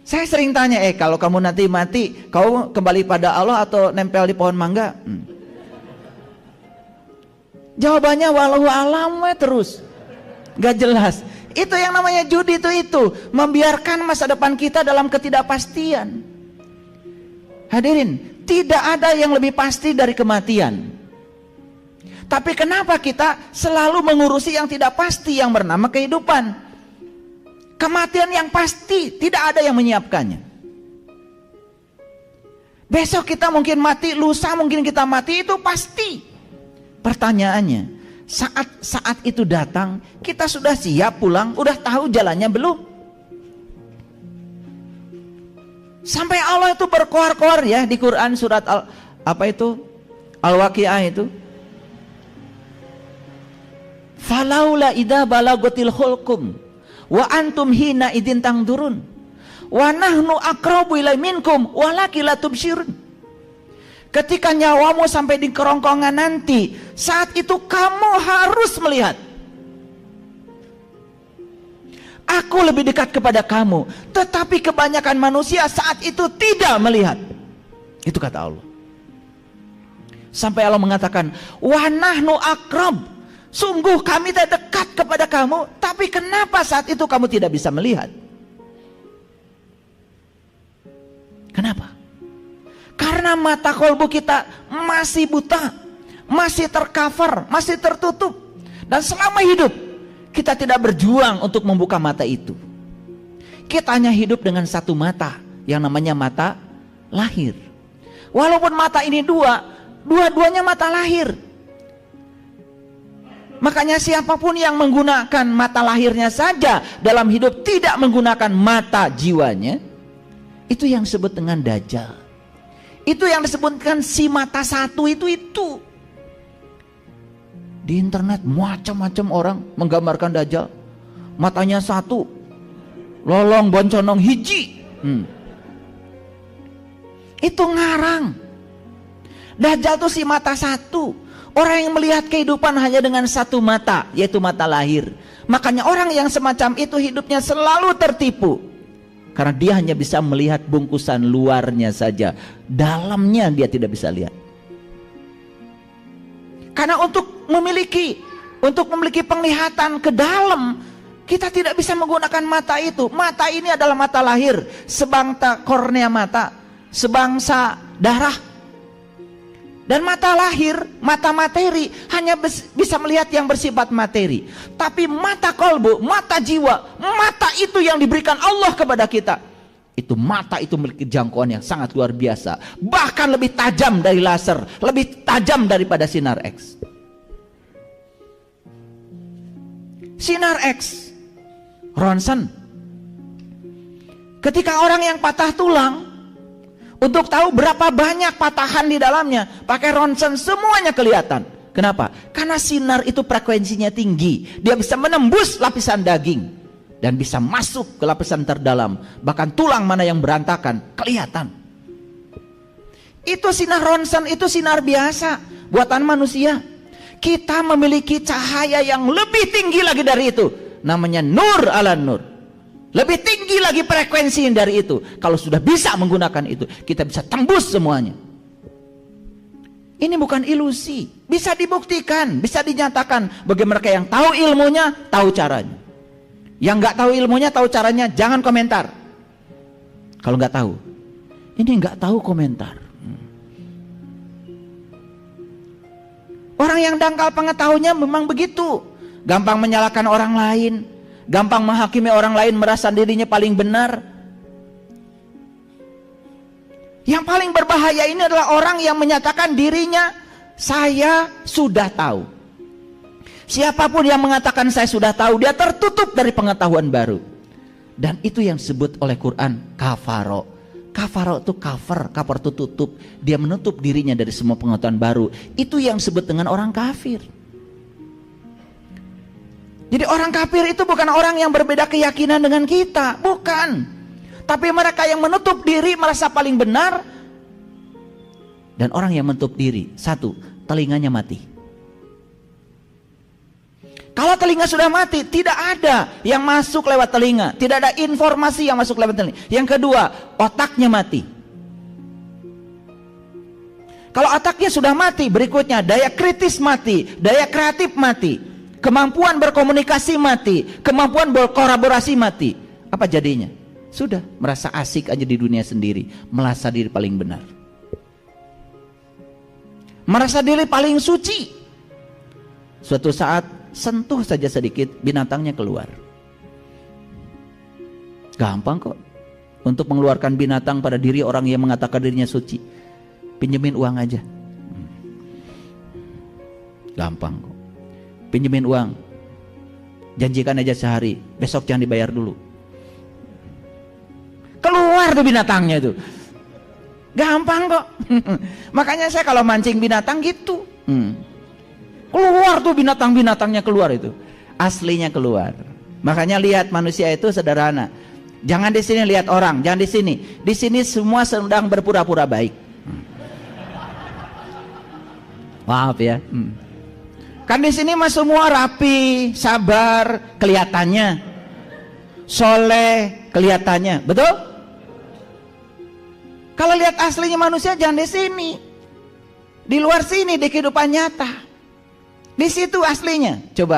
Saya sering tanya, kalau kamu nanti mati, kau kembali pada Allah atau nempel di pohon mangga? Jawabannya wallahu alam terus. Gak jelas. Itu yang namanya judi itu. Membiarkan masa depan kita dalam ketidakpastian. Hadirin, tidak ada yang lebih pasti dari kematian. Tapi kenapa kita selalu mengurusi yang tidak pasti yang bernama kehidupan? Kematian yang pasti, tidak ada yang menyiapkannya. Besok kita mungkin mati, lusa mungkin kita mati, itu pasti. Pertanyaannya, saat itu datang, kita sudah siap pulang, udah tahu jalannya belum? Sampai Allah itu berkoar-koar ya di Quran surat Al-Waqiah itu. Falaula idza balagatil hulqum wa antum hina idin tangdurun wa nahnu aqrabu ilai minkum walakin la tubsirun. Ketika nyawamu sampai di kerongkongan nanti, saat itu kamu harus melihat. Aku lebih dekat kepada kamu, tetapi kebanyakan manusia saat itu tidak melihat. Itu kata Allah. Sampai Allah mengatakan, wa nahnu aqrab. Sungguh kami tak dekat kepada kamu, tapi kenapa saat itu kamu tidak bisa melihat? Kenapa? Karena mata kolbu kita masih buta, masih tercover, masih tertutup. Dan selama hidup, kita tidak berjuang untuk membuka mata itu. Kita hanya hidup dengan satu mata, yang namanya mata lahir. Walaupun mata ini dua-duanya mata lahir. Makanya siapapun yang menggunakan mata lahirnya saja dalam hidup, tidak menggunakan mata jiwanya, itu yang disebut dengan dajjal. Itu yang disebutkan si mata satu itu. Di internet macam-macam orang menggambarkan dajjal. Matanya satu, lolong bonconong hiji. Itu ngarang. Dajjal itu si mata satu. Orang yang melihat kehidupan hanya dengan satu mata, yaitu mata lahir. Makanya orang yang semacam itu hidupnya selalu tertipu. Karena dia hanya bisa melihat bungkusan luarnya saja. Dalamnya dia tidak bisa lihat. Karena untuk memiliki penglihatan ke dalam, kita tidak bisa menggunakan mata itu. Mata ini adalah mata lahir, sebangsa kornea mata, sebangsa darah. Dan mata lahir, mata materi hanya bisa melihat yang bersifat materi. Tapi mata kolbu, mata jiwa, mata itu yang diberikan Allah kepada kita. Itu mata itu memiliki jangkauan yang sangat luar biasa. Bahkan lebih tajam dari laser, lebih tajam daripada sinar X. Sinar X, ronsen. Ketika orang yang patah tulang, untuk tahu berapa banyak patahan di dalamnya, pakai ronsen semuanya kelihatan. Kenapa? Karena sinar itu frekuensinya tinggi. Dia bisa menembus lapisan daging dan bisa masuk ke lapisan terdalam. Bahkan tulang mana yang berantakan kelihatan. Itu sinar ronsen, itu sinar biasa buatan manusia. Kita memiliki cahaya yang lebih tinggi lagi dari itu. Namanya nur ala nur. Lebih tinggi lagi frekuensi dari itu. Kalau sudah bisa menggunakan itu, kita bisa tembus semuanya. Ini bukan ilusi. Bisa dibuktikan, bisa dinyatakan. Bagi mereka yang tahu ilmunya, tahu caranya. Yang nggak tahu ilmunya, tahu caranya, jangan komentar. Kalau nggak tahu. Ini nggak tahu komentar. Orang yang dangkal pengetahuannya memang begitu. Gampang menyalahkan orang lain. Gampang menghakimi orang lain, merasa dirinya paling benar. Yang paling berbahaya ini adalah orang yang menyatakan dirinya, saya sudah tahu. Siapapun yang mengatakan saya sudah tahu, dia tertutup dari pengetahuan baru. Dan itu yang disebut oleh Quran kafaro. Kafaro itu cover itu tutup. Dia menutup dirinya dari semua pengetahuan baru. Itu yang disebut dengan orang kafir. Jadi orang kafir itu bukan orang yang berbeda keyakinan dengan kita, bukan. Tapi mereka yang menutup diri merasa paling benar. Dan orang yang menutup diri, satu, telinganya mati. Kalau telinga sudah mati, tidak ada yang masuk lewat telinga, tidak ada informasi yang masuk lewat telinga. Yang kedua, otaknya mati. Kalau otaknya sudah mati, berikutnya daya kritis mati, daya kreatif mati, kemampuan berkomunikasi mati, kemampuan berkolaborasi mati. Apa jadinya? Sudah merasa asik aja di dunia sendiri, merasa diri paling benar, merasa diri paling suci. Suatu saat sentuh saja sedikit, binatangnya keluar. Gampang kok untuk mengeluarkan binatang pada diri orang yang mengatakan dirinya suci. Pinjemin uang aja, gampang kok. Pinjemin uang, janjikan aja sehari, besok jangan dibayar dulu. Keluar tuh binatangnya itu, gampang kok. Makanya saya kalau mancing binatang gitu, keluar tuh binatang-binatangnya keluar itu, aslinya keluar. Makanya lihat manusia itu sederhana. Jangan di sini lihat orang, jangan di sini. Di sini semua sedang berpura-pura baik. Maaf ya. Kan di sini mah semua rapi, sabar kelihatannya, soleh kelihatannya, betul? Kalau lihat aslinya manusia jangan di sini, di luar sini, di kehidupan nyata. Di situ aslinya. Coba